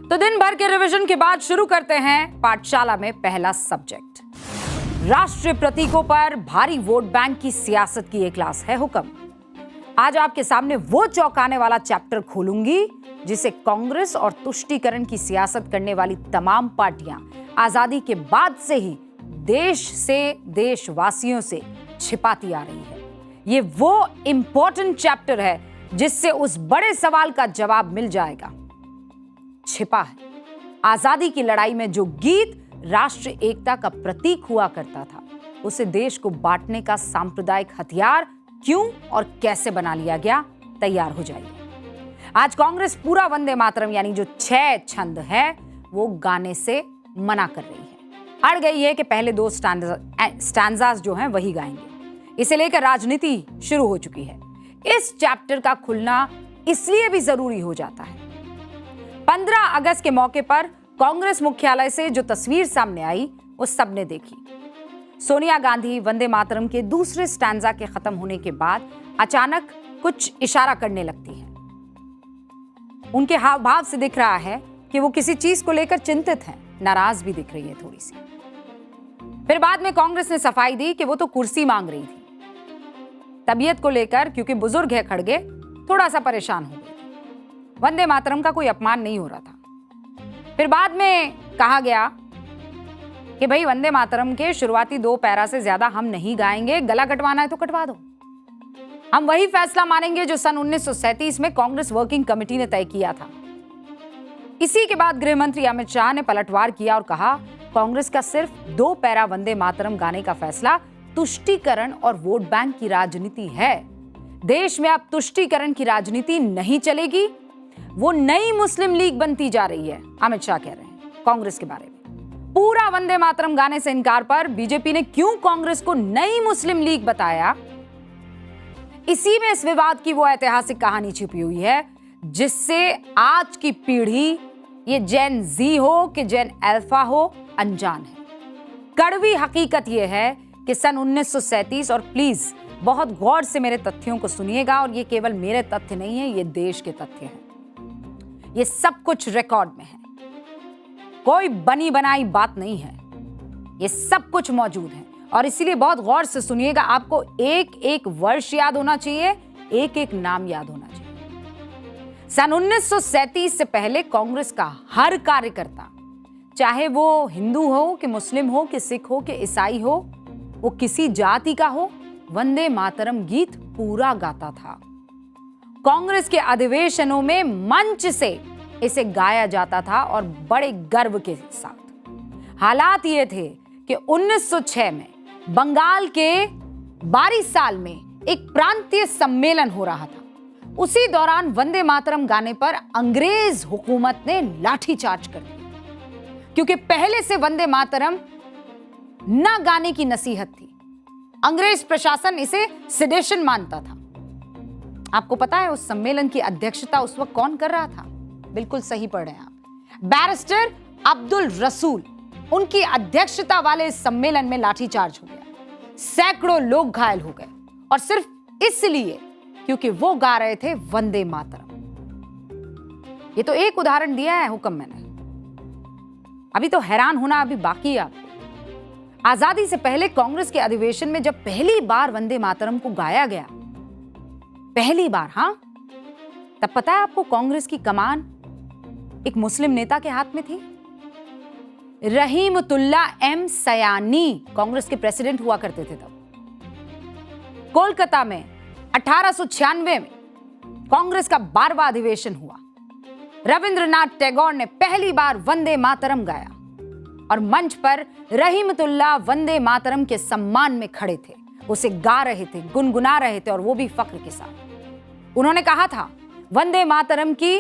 तो दिन भर के रिवीजन के बाद शुरू करते हैं पाठशाला में पहला सब्जेक्ट। राष्ट्रीय प्रतीकों पर भारी वोट बैंक की सियासत की एक क्लास है हुक्म। आज आपके सामने वो चौंकाने वाला चैप्टर खोलूंगी जिसे कांग्रेस और तुष्टीकरण की सियासत करने वाली तमाम पार्टियां आजादी के बाद से ही देश से देशवासियों से छिपाती आ रही है। ये वो इंपॉर्टेंट चैप्टर है जिससे उस बड़े सवाल का जवाब मिल जाएगा। छिपा है आजादी की लड़ाई में जो गीत राष्ट्र एकता का प्रतीक हुआ करता था, उसे देश को बांटने का सांप्रदायिक हथियार क्यों और कैसे बना लिया गया। तैयार हो जाइए। आज कांग्रेस पूरा वंदे मातरम यानी जो 6 छंद है वो गाने से मना कर रही है। अड़ गई है कि पहले 2 स्टैंजास जो हैं वही गाएंगे। इसे लेकर राजनीति शुरू हो चुकी है। इस चैप्टर का खुलना इसलिए भी जरूरी हो जाता है। 15 अगस्त के मौके पर कांग्रेस मुख्यालय से जो तस्वीर सामने आई वो सबने देखी। सोनिया गांधी वंदे मातरम के दूसरे स्टैंजा के खत्म होने के बाद अचानक कुछ इशारा करने लगती हैं। उनके हाव भाव से दिख रहा है कि वो किसी चीज को लेकर चिंतित हैं, नाराज भी दिख रही है थोड़ी सी। फिर बाद में कांग्रेस ने सफाई दी कि वो तो कुर्सी मांग रही थी। तबीयत को लेकर क्योंकि बुजुर्ग है खड़गे, थोड़ा सा परेशान हो गई। वंदे मातरम का कोई अपमान नहीं हो रहा था। फिर बाद में कहा गया कि भाई वंदे मातरम के शुरुआती 2 पैरा से ज्यादा हम नहीं गाएंगे, गला कटवाना है तो कटवा दो। हम वही फैसला मानेंगे जो सन 1937 में कांग्रेस वर्किंग कमेटी ने तय किया था। इसी के बाद गृह मंत्री अमित शाह ने पलटवार किया और कहा कांग्रेस का सिर्फ 2 पैरा वंदे मातरम गाने का फैसला तुष्टीकरण और वोट बैंक की राजनीति है। देश में अब तुष्टीकरण की राजनीति नहीं चलेगी, वो नई मुस्लिम लीग बनती जा रही है, अमित शाह कह रहे हैं कांग्रेस के बारे में। पूरा वंदे मातरम गाने से इनकार पर बीजेपी ने क्यों कांग्रेस को नई मुस्लिम लीग बताया, इसी में इस विवाद की वो ऐतिहासिक कहानी छिपी हुई है जिससे आज की पीढ़ी, ये जेन जी हो कि जेन अल्फा हो, अनजान है। कड़वी हकीकत यह है कि सन 1937, और प्लीज बहुत गौर से मेरे तथ्यों को सुनिएगा, और ये केवल मेरे तथ्य नहीं है, ये देश के तथ्य हैं। ये सब कुछ रिकॉर्ड में है, कोई बनी बनाई बात नहीं है, ये सब कुछ मौजूद है। और इसीलिए बहुत गौर से सुनिएगा। आपको एक एक वर्ष याद होना चाहिए, एक एक नाम याद होना चाहिए। सन 1937 से पहले कांग्रेस का हर कार्यकर्ता, चाहे वो हिंदू हो कि मुस्लिम हो कि सिख हो कि ईसाई हो, वो किसी जाति का हो, वंदे मातरम गीत पूरा गाता था। कांग्रेस के अधिवेशनों में मंच से इसे गाया जाता था और बड़े गर्व के साथ। हालात ये थे कि 1906 में बंगाल के बारिसाल में एक प्रांतीय सम्मेलन हो रहा था। उसी दौरान वंदे मातरम गाने पर अंग्रेज हुकूमत ने लाठीचार्ज कर दिया, क्योंकि पहले से वंदे मातरम न गाने की नसीहत थी। अंग्रेज प्रशासन इसे सेडेशन मानता था। आपको पता है उस सम्मेलन की अध्यक्षता उस वक्त कौन कर रहा था? बिल्कुल सही पढ़ रहे हैं आप, बैरिस्टर अब्दुल रसूल। उनकी अध्यक्षता वाले इस सम्मेलन में लाठीचार्ज हो गया, सैकड़ों लोग घायल हो गए, और सिर्फ इसलिए क्योंकि वो गा रहे थे वंदे मातरम। ये तो एक उदाहरण दिया है हुक्म मैंने, अभी तो हैरान होना अभी बाकी है आपको। आजादी से पहले कांग्रेस के अधिवेशन में जब पहली बार वंदे मातरम को गाया गया, पहली बार, हां, तब पता है आपको कांग्रेस की कमान एक मुस्लिम नेता के हाथ में थी। रहीमतुल्ला एम सयानी कांग्रेस के प्रेसिडेंट हुआ करते थे तब। कोलकाता में 1896 में कांग्रेस का 12वां अधिवेशन हुआ। रविंद्रनाथ टैगोर ने पहली बार वंदे मातरम गाया और मंच पर रहीमतुल्ला वंदे मातरम के सम्मान में खड़े थे, उसे गा रहे थे, गुनगुना रहे थे, और वो भी फख्र के साथ। उन्होंने कहा था वंदे मातरम की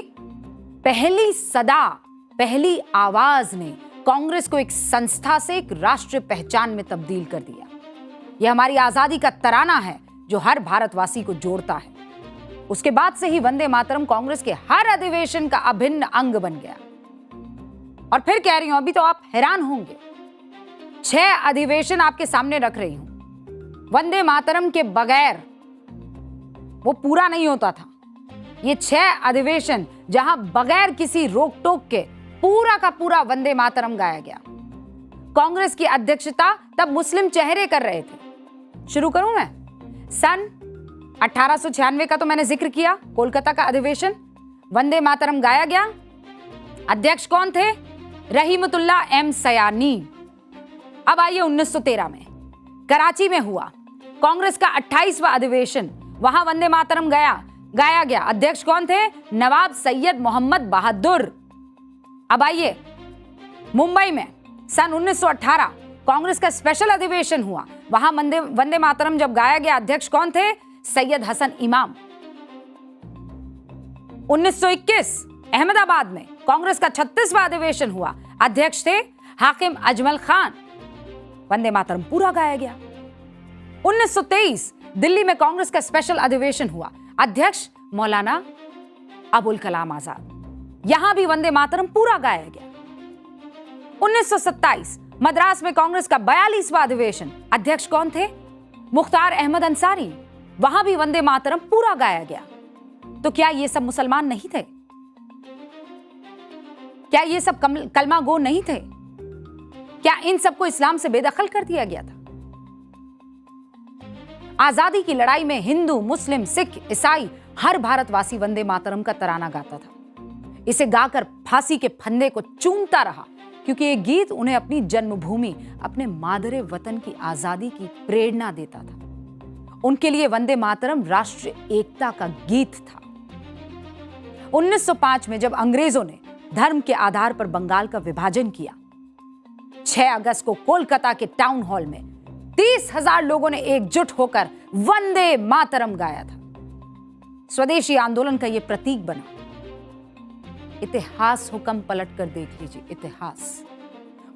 पहली सदा, पहली आवाज ने कांग्रेस को एक संस्था से एक राष्ट्रीय पहचान में तब्दील कर दिया। यह हमारी आजादी का तराना है जो हर भारतवासी को जोड़ता है। उसके बाद से ही वंदे मातरम कांग्रेस के हर अधिवेशन का अभिन्न अंग बन गया। और फिर कह रही हूं, अभी तो आप हैरान होंगे, 6 अधिवेशन आपके सामने रख रही हूं। वंदे मातरम के बगैर वो पूरा नहीं होता था। ये 6 अधिवेशन जहां बगैर किसी रोक टोक के पूरा का पूरा वंदे मातरम गाया गया। कांग्रेस की अध्यक्षता तब मुस्लिम चेहरे कर रहे थे। शुरू करूं मैं? सन 1896 का तो मैंने जिक्र किया, कोलकाता का अधिवेशन, वंदे मातरम गाया गया। अध्यक्ष कौन थे? रहीमतुल्ला एम सयानी। अब आइए 1913 में कराची में हुआ कांग्रेस का 28वां अधिवेशन, वहां वंदे मातरम गाया गया। अध्यक्ष कौन थे? नवाब सैयद मोहम्मद बहादुर। अब आइए मुंबई में सन 1918 कांग्रेस का स्पेशल अधिवेशन हुआ, वहां वंदे मातरम जब गाया गया, अध्यक्ष कौन थे? सैयद हसन इमाम। 1921 अहमदाबाद में कांग्रेस का 36वां अधिवेशन हुआ, अध्यक्ष थे हाकिम अजमल खान। वंदे मातरम पूरा गाया गया। 1923 दिल्ली में कांग्रेस का स्पेशल अधिवेशन हुआ, अध्यक्ष मौलाना अबुल कलाम आजाद। यहां भी वंदे मातरम पूरा गाया गया। 1927 मद्रास में कांग्रेस का 42वां अधिवेशन, अध्यक्ष कौन थे? मुख्तार अहमद अंसारी। वहां भी वंदे मातरम पूरा गाया गया। तो क्या ये सब मुसलमान नहीं थे? क्या ये सब कलमा गो नहीं थे? क्या इन सबको इस्लाम से बेदखल कर दिया गया था? आजादी की लड़ाई में हिंदू, मुस्लिम, सिख, ईसाई हर भारतवासी वंदे मातरम का तराना गाता था। इसे गाकर फांसी के फंदे को चूमता रहा, क्योंकि ये गीत उन्हें अपनी जन्मभूमि, अपने मादरे वतन की आजादी की प्रेरणा देता था। उनके लिए वंदे मातरम राष्ट्रीय एकता का गीत था। 1905 में जब अंग्रेजों ने धर्म के आधार पर बंगाल का विभाजन किया, 6 अगस्त को कोलकाता के टाउन हॉल में 30,000 लोगों ने एकजुट होकर वंदे मातरम गाया था। स्वदेशी आंदोलन का यह प्रतीक बना। इतिहास हुक्म पलट कर देख लीजिए, इतिहास।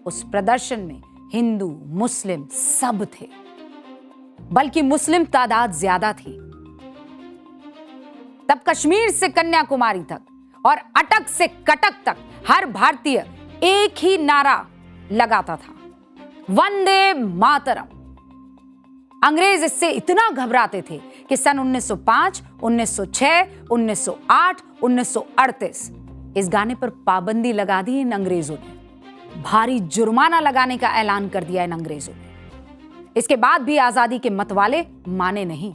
उस प्रदर्शन में हिंदू, मुस्लिम सब थे, बल्कि मुस्लिम तादाद ज्यादा थी। तब कश्मीर से कन्याकुमारी तक और अटक से कटक तक हर भारतीय एक ही नारा लगाता था, वंदे मातरम। अंग्रेज इससे इतना घबराते थे कि सन 1905, 1906, 1908, 1938 इस गाने पर पाबंदी लगा दी इन अंग्रेजों ने। भारी जुर्माना लगाने का ऐलान कर दिया इन अंग्रेजों ने। इसके बाद भी आजादी के मतवाले माने नहीं।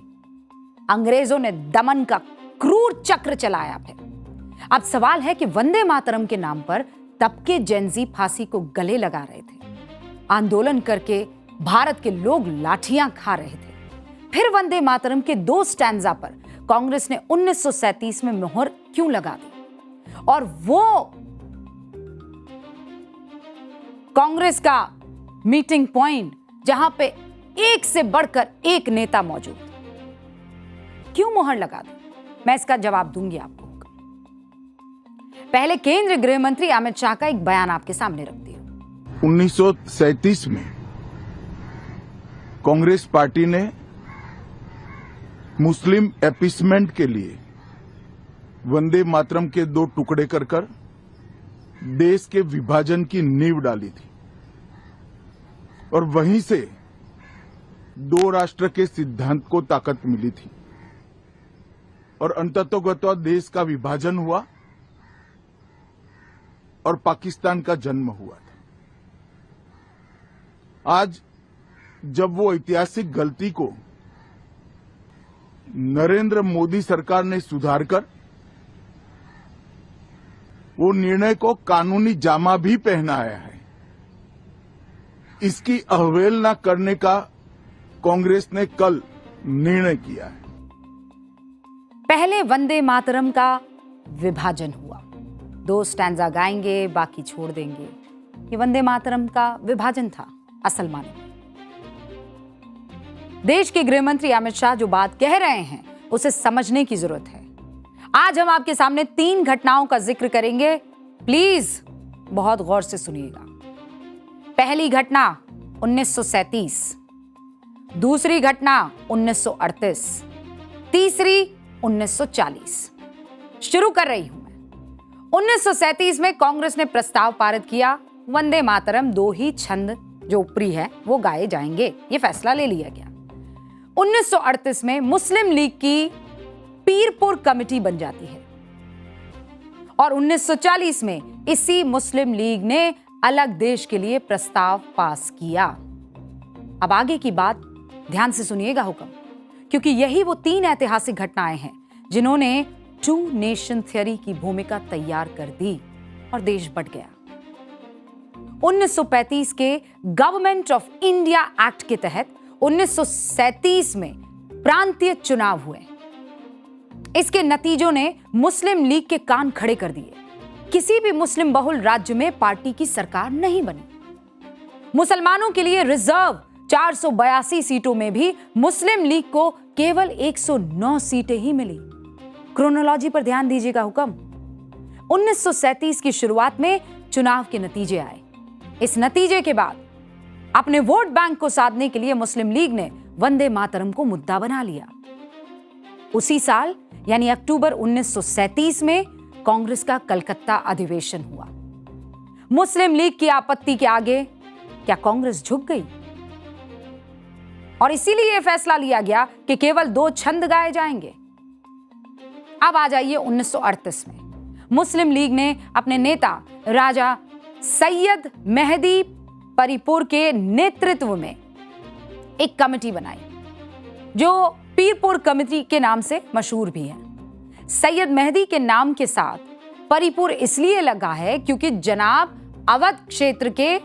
अंग्रेजों ने दमन का क्रूर चक्र चलाया। फिर अब सवाल है कि वंदे मातरम के नाम पर तब के जेनजी फांसी को गले लगा रहे थे। आंदोलन करके भारत के लोग लाठियां खा रहे थे। फिर वंदे मातरम के 2 स्टैंजा पर कांग्रेस ने 1937 में मोहर क्यों लगा दी? और वो कांग्रेस का मीटिंग पॉइंट जहां पे एक से बढ़कर एक नेता मौजूद, क्यों मोहर लगा दी? मैं इसका जवाब दूंगी आपको। पहले केंद्रीय गृह मंत्री अमित शाह का एक बयान आपके सामने रखती हूं। 1937 में कांग्रेस पार्टी ने मुस्लिम अपीसमेंट के लिए वंदे मातरम के 2 टुकड़े कर देश के विभाजन की नींव डाली थी, और वहीं से 2 राष्ट्र के सिद्धांत को ताकत मिली थी, और अंततोगत्वा देश का विभाजन हुआ और पाकिस्तान का जन्म हुआ था। आज जब वो ऐतिहासिक गलती को नरेंद्र मोदी सरकार ने सुधारकर वो निर्णय को कानूनी जामा भी पहनाया है, इसकी अवहेलना करने का कांग्रेस ने कल निर्णय किया है। पहले वंदे मातरम का विभाजन हुआ, 2 स्टैंजा गाएंगे, बाकी छोड़ देंगे। ये वंदे मातरम का विभाजन था असल माने में। देश के गृह मंत्री अमित शाह जो बात कह रहे हैं उसे समझने की जरूरत है। आज हम आपके सामने 3 घटनाओं का जिक्र करेंगे, प्लीज बहुत गौर से सुनिएगा। पहली घटना 1937, दूसरी घटना 1938, तीसरी 1940। शुरू कर रही हूं मैं। 1937 में कांग्रेस ने प्रस्ताव पारित किया, वंदे मातरम 2 ही छंद जो ऊपरी है वो गाए जाएंगे, ये फैसला ले लिया गया। 1938 में मुस्लिम लीग की पीरपुर कमेटी बन जाती है और 1940 में इसी मुस्लिम लीग ने अलग देश के लिए प्रस्ताव पास किया। अब आगे की बात ध्यान से सुनिएगा हुक्म, क्योंकि यही वो 3 ऐतिहासिक घटनाएं हैं जिन्होंने 2 नेशन थ्योरी की भूमिका तैयार कर दी और देश बंट गया। 1935 के गवर्नमेंट ऑफ इंडिया एक्ट के तहत 1937 में प्रांतीय चुनाव हुए। इसके नतीजों ने मुस्लिम लीग के कान खड़े कर दिए। किसी भी मुस्लिम बहुल राज्य में पार्टी की सरकार नहीं बनी। मुसलमानों के लिए रिजर्व 482 सीटों में भी मुस्लिम लीग को केवल 109 सीटें ही मिली। क्रोनोलॉजी पर ध्यान दीजिएगा हुक्म। 1937 की शुरुआत में चुनाव के नतीजे आए। इस नतीजे के बाद अपने वोट बैंक को साधने के लिए मुस्लिम लीग ने वंदे मातरम को मुद्दा बना लिया। उसी साल यानी अक्टूबर 1937 में कांग्रेस का कलकत्ता अधिवेशन हुआ। मुस्लिम लीग की आपत्ति के आगे क्या कांग्रेस झुक गई? और इसीलिए यह फैसला लिया गया कि केवल 2 छंद गाए जाएंगे। अब आ जाइए 1938 में। मुस्लिम लीग ने अपने नेता राजा सैयद मेहदी परिपुर के नेतृत्व में एक कमेटी बनाई जो पीरपुर कमेटी के नाम से मशहूर भी है। सैयद मेहदी के नाम के साथ परिपुर इसलिए लगा है क्योंकि जनाब अवध क्षेत्र के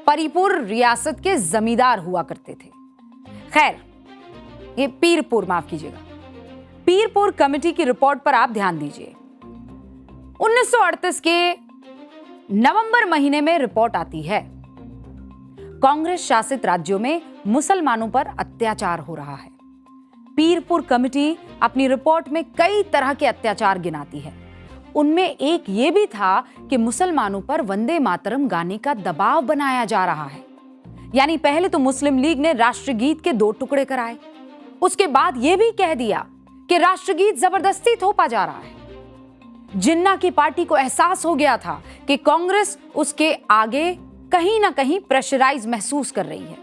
परिपुर रियासत के जमींदार हुआ करते थे। खैर, ये पीरपुर, माफ कीजिएगा, पीरपुर कमेटी की रिपोर्ट पर आप ध्यान दीजिए। 1938 के नवंबर महीने में रिपोर्ट आती है, कांग्रेस शासित राज्यों में मुसलमानों पर अत्याचार हो रहा है। पीरपुर कमेटी अपनी रिपोर्ट में कई तरह के अत्याचार गिनाती है। उनमें एक ये भी था कि मुसलमानों पर वंदे मातरम गाने का दबाव बनाया जा रहा है। यानी पहले तो मुस्लिम लीग ने राष्ट्रगीत के 2 टुकड़े कराए, उसके बाद यह भी कह दिया कि राष्ट्रगीत जबरदस्ती थोपा जा रहा है। जिन्ना की पार्टी को एहसास हो गया था कि कांग्रेस उसके आगे कहीं ना कहीं प्रेशराइज महसूस कर रही है।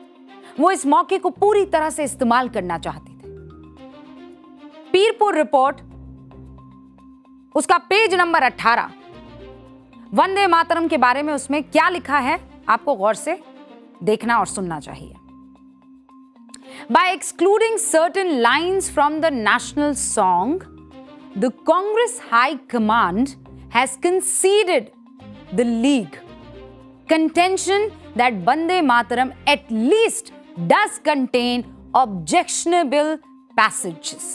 वो इस मौके को पूरी तरह से इस्तेमाल करना चाहती थे। पीरपुर रिपोर्ट, उसका पेज नंबर 18, वंदे मातरम के बारे में उसमें क्या लिखा है आपको गौर से देखना और सुनना चाहिए। By excluding certain lines from the national song, the Congress High Command has conceded the League contention that Vande Mataram at least does contain objectionable passages.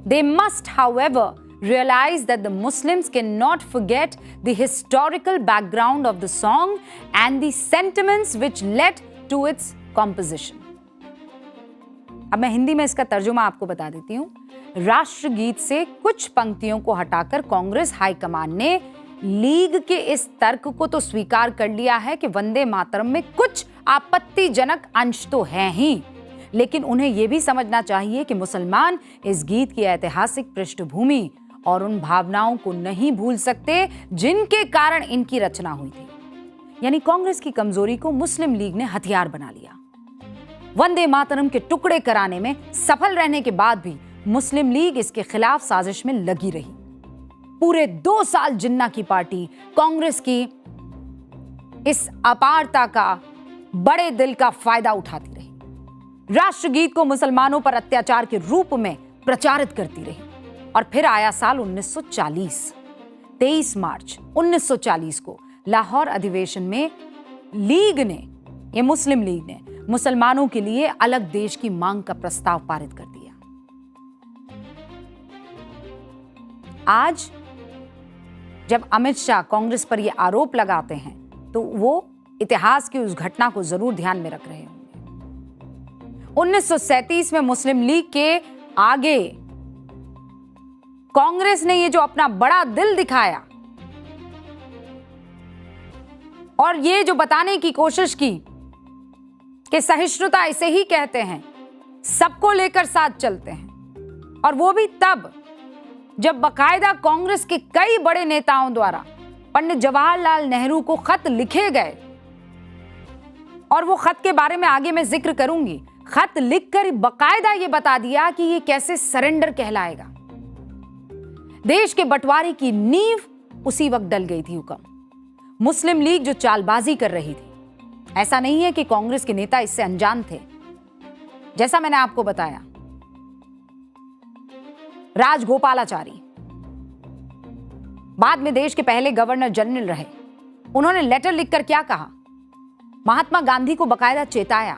They must, however, realize that the Muslims cannot forget the historical background of the song and the sentiments which led to its composition. अब मैं हिंदी में इसका तर्जुमा आपको बता देती हूं। राष्ट्रगीत से कुछ पंक्तियों को हटाकर कांग्रेस हाईकमान ने लीग के इस तर्क को तो स्वीकार कर लिया है कि वंदे मातरम में कुछ आपत्तिजनक अंश तो हैं ही, लेकिन उन्हें यह भी समझना चाहिए कि मुसलमान इस गीत की ऐतिहासिक पृष्ठभूमि और उन भावनाओं को नहीं भूल सकते जिनके कारण इनकी रचना हुई थी। यानी कांग्रेस की कमजोरी को मुस्लिम लीग ने हथियार बना लिया। वंदे मातरम के टुकड़े कराने में सफल रहने के बाद भी मुस्लिम लीग इसके खिलाफ साजिश में लगी रही। पूरे 2 साल जिन्ना की पार्टी कांग्रेस की इस अपारता का, बड़े दिल का फायदा उठाती रही। राष्ट्रगीत को मुसलमानों पर अत्याचार के रूप में प्रचारित करती रही। और फिर आया साल 1940। 23 मार्च 1940 को लाहौर अधिवेशन में लीग ने, ये मुस्लिम लीग ने, मुसलमानों के लिए अलग देश की मांग का प्रस्ताव पारित कर दिया। आज जब अमित शाह कांग्रेस पर यह आरोप लगाते हैं तो वो इतिहास की उस घटना को जरूर ध्यान में रख रहे होंगे। 1937 में मुस्लिम लीग के आगे कांग्रेस ने ये जो अपना बड़ा दिल दिखाया और ये जो बताने की कोशिश की कि सहिष्णुता इसे ही कहते हैं, सबको लेकर साथ चलते हैं, और वो भी तब जब बाकायदा कांग्रेस के कई बड़े नेताओं द्वारा पंडित जवाहरलाल नेहरू को खत लिखे गए। और वो खत के बारे में आगे मैं जिक्र करूंगी। खत लिखकर बाकायदा ये बता दिया कि ये कैसे सरेंडर कहलाएगा। देश के बंटवारे की नींव उसी वक्त डल गई थी हुक्म। मुस्लिम लीग जो चालबाजी कर रही थी, ऐसा नहीं है कि कांग्रेस के नेता इससे अनजान थे। जैसा मैंने आपको बताया, राजगोपालाचारी बाद में देश के पहले गवर्नर जनरल रहे। उन्होंने लेटर लिखकर क्या कहा? महात्मा गांधी को बकायदा चेताया।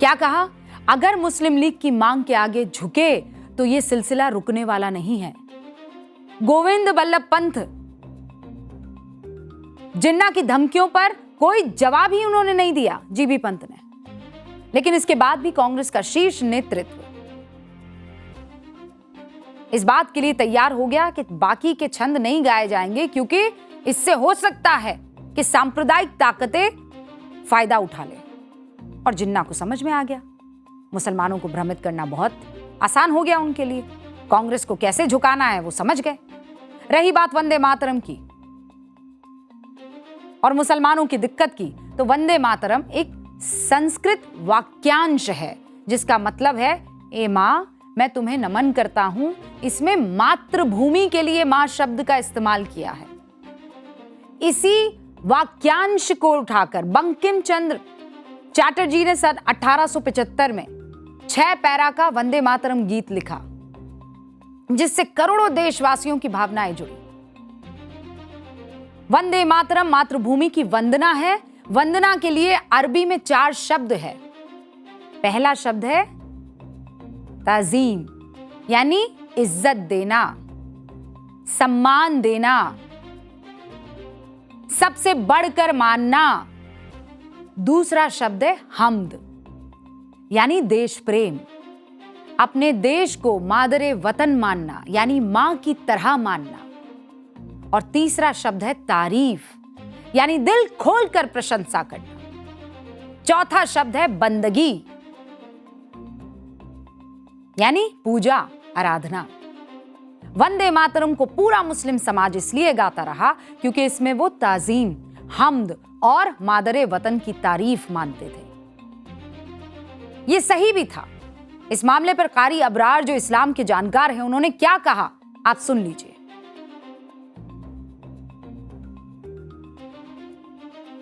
क्या कहा? अगर मुस्लिम लीग की मांग के आगे झुके तो यह सिलसिला रुकने वाला नहीं है। गोविंद बल्लभ पंत जिन्ना की धमकियों पर कोई जवाब ही उन्होंने नहीं दिया, जीबी पंत ने। लेकिन इसके बाद भी कांग्रेस का शीर्ष नेतृत्व इस बात के लिए तैयार हो गया कि बाकी के छंद नहीं गाए जाएंगे, क्योंकि इससे हो सकता है कि सांप्रदायिक ताकतें फायदा उठा ले। और जिन्ना को समझ में आ गया, मुसलमानों को भ्रमित करना बहुत आसान हो गया उनके लिए। कांग्रेस को कैसे झुकाना है वो समझ गए। रही बात वंदे मातरम की और मुसलमानों की दिक्कत की, तो वंदे मातरम एक संस्कृत वाक्यांश है जिसका मतलब है, ए मां मैं तुम्हें नमन करता हूं। इसमें मातृभूमि के लिए मां शब्द का इस्तेमाल किया है। इसी वाक्यांश को उठाकर बंकिम चंद्र चैटर्जी ने सन 1875 में 6 पैरा का वंदे मातरम गीत लिखा, जिससे करोड़ों देशवासियों की भावनाएं जुड़ी। वंदे मातरम मातृभूमि की वंदना है। वंदना के लिए अरबी में 4 शब्द है। पहला शब्द है ताजीम, यानी इज्जत देना, सम्मान देना, सबसे बढ़कर मानना। दूसरा शब्द है हम्द, यानी देश प्रेम, अपने देश को मादरे वतन मानना, यानी मां की तरह मानना। और तीसरा शब्द है तारीफ, यानी दिल खोलकर प्रशंसा करना। चौथा शब्द है बंदगी, यानी पूजा, आराधना। वंदे मातरम को पूरा मुस्लिम समाज इसलिए गाता रहा क्योंकि इसमें वो ताजीम, हम्द और मादरे वतन की तारीफ मानते थे। ये सही भी था। इस मामले पर कारी अबरार, जो इस्लाम के जानकार हैं, उन्होंने क्या कहा आप सुन लीजिए।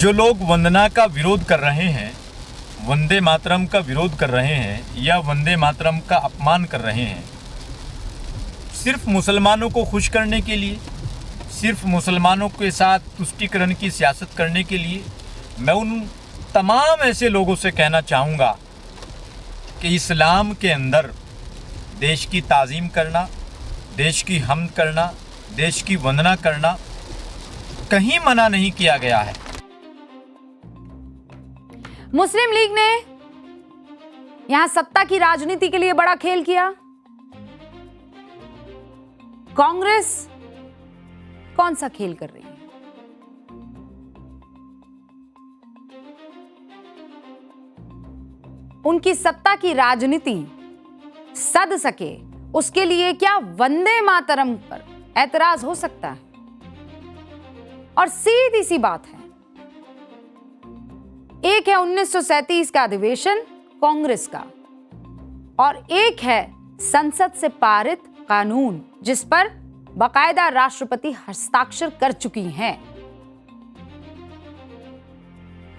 जो लोग वंदना का विरोध कर रहे हैं, वंदे मातरम का विरोध कर रहे हैं या वंदे मातरम का अपमान कर रहे हैं, सिर्फ मुसलमानों को खुश करने के लिए, सिर्फ मुसलमानों के साथ तुष्टीकरण की सियासत करने के लिए, मैं उन तमाम ऐसे लोगों से कहना चाहूँगा कि इस्लाम के अंदर देश की ताज़ीम करना, देश की हम्द करना, देश की वंदना करना कहीं मना नहीं किया गया है। मुस्लिम लीग ने यहां सत्ता की राजनीति के लिए बड़ा खेल किया। कांग्रेस कौन सा खेल कर रही है? उनकी सत्ता की राजनीति सद सके उसके लिए क्या वंदे मातरम पर ऐतराज हो सकता है? और सीधी सी बात है, एक है 1937 का अधिवेशन कांग्रेस का, और एक है संसद से पारित कानून जिस पर बाकायदा राष्ट्रपति हस्ताक्षर कर चुकी हैं।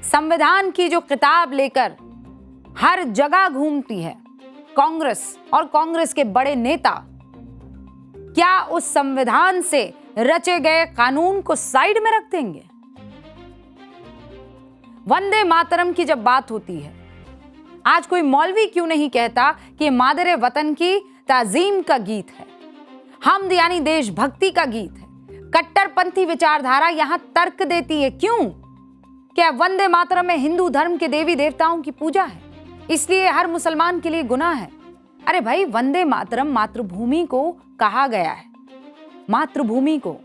संविधान की जो किताब लेकर हर जगह घूमती है कांग्रेस और कांग्रेस के बड़े नेता, क्या उस संविधान से रचे गए कानून को साइड में रख देंगे? वंदे मातरम की जब बात होती है, आज कोई मौलवी क्यों नहीं कहता कि मादरे वतन की ताजीम का गीत है, हम्द यानी देशभक्ति का गीत है। कट्टरपंथी विचारधारा यहां तर्क देती है, क्यों? क्या वंदे मातरम में हिंदू धर्म के देवी देवताओं की पूजा है, इसलिए हर मुसलमान के लिए गुनाह है? अरे भाई, वंदे मातरम मातृभूमि को कहा गया है, मातृभूमि को,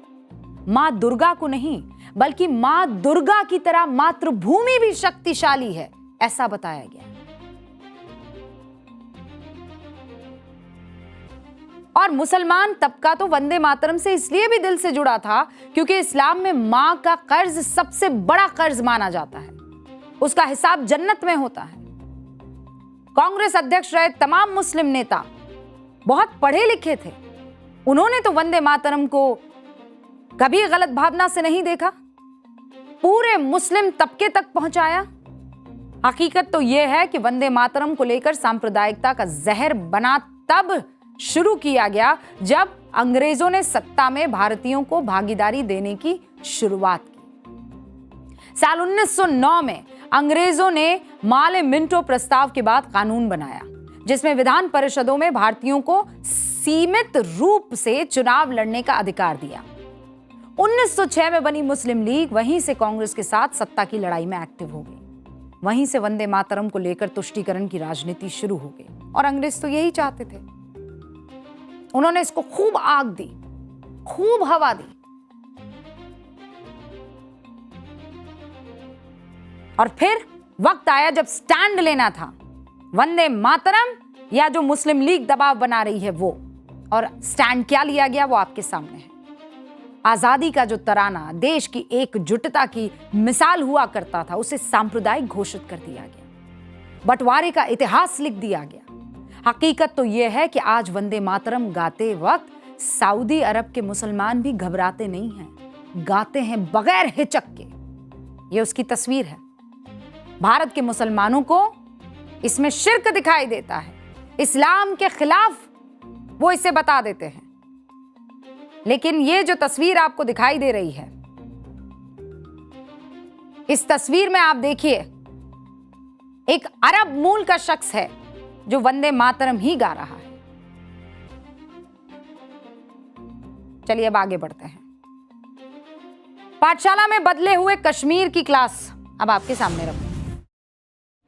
मां दुर्गा को नहीं, बल्कि मां दुर्गा की तरह मातृभूमि भी शक्तिशाली है, ऐसा बताया गया। और मुसलमान तबका तो वंदे मातरम से इसलिए भी दिल से जुड़ा था क्योंकि इस्लाम में मां का कर्ज सबसे बड़ा कर्ज माना जाता है, उसका हिसाब जन्नत में होता है। कांग्रेस अध्यक्ष रहे तमाम मुस्लिम नेता बहुत पढ़े लिखे थे, उन्होंने तो वंदे मातरम को कभी गलत भावना से नहीं देखा, पूरे मुस्लिम तबके तक पहुंचाया। हकीकत तो यह है कि वंदे मातरम को लेकर सांप्रदायिकता का जहर बना तब शुरू किया गया जब अंग्रेजों ने सत्ता में भारतीयों को भागीदारी देने की शुरुआत की। साल 1909 में अंग्रेजों ने माले मिंटो प्रस्ताव के बाद कानून बनाया, जिसमें विधान परिषदों में भारतीयों को सीमित रूप से चुनाव लड़ने का अधिकार दिया। 1906 में बनी मुस्लिम लीग वहीं से कांग्रेस के साथ सत्ता की लड़ाई में एक्टिव हो गई। वहीं से वंदे मातरम को लेकर तुष्टीकरण की राजनीति शुरू हो गई और अंग्रेज तो यही चाहते थे। उन्होंने इसको खूब आग दी, खूब हवा दी और फिर वक्त आया जब स्टैंड लेना था, वंदे मातरम या जो मुस्लिम लीग दबाव बना रही है वो। और स्टैंड क्या लिया गया वो आपके सामने है। आजादी का जो तराना देश की एकजुटता की मिसाल हुआ करता था, उसे सांप्रदायिक घोषित कर दिया गया, बंटवारे का इतिहास लिख दिया गया। हकीकत तो यह है कि आज वंदे मातरम गाते वक्त सऊदी अरब के मुसलमान भी घबराते नहीं हैं, गाते हैं बगैर हिचक के। यह उसकी तस्वीर है। भारत के मुसलमानों को इसमें शिर्क दिखाई देता है, इस्लाम के खिलाफ वो इसे बता देते हैं। लेकिन ये जो तस्वीर आपको दिखाई दे रही है, इस तस्वीर में आप देखिए एक अरब मूल का शख्स है जो वंदे मातरम ही गा रहा है। चलिए अब आगे बढ़ते हैं। पाठशाला में बदले हुए कश्मीर की क्लास अब आपके सामने रखते हैं।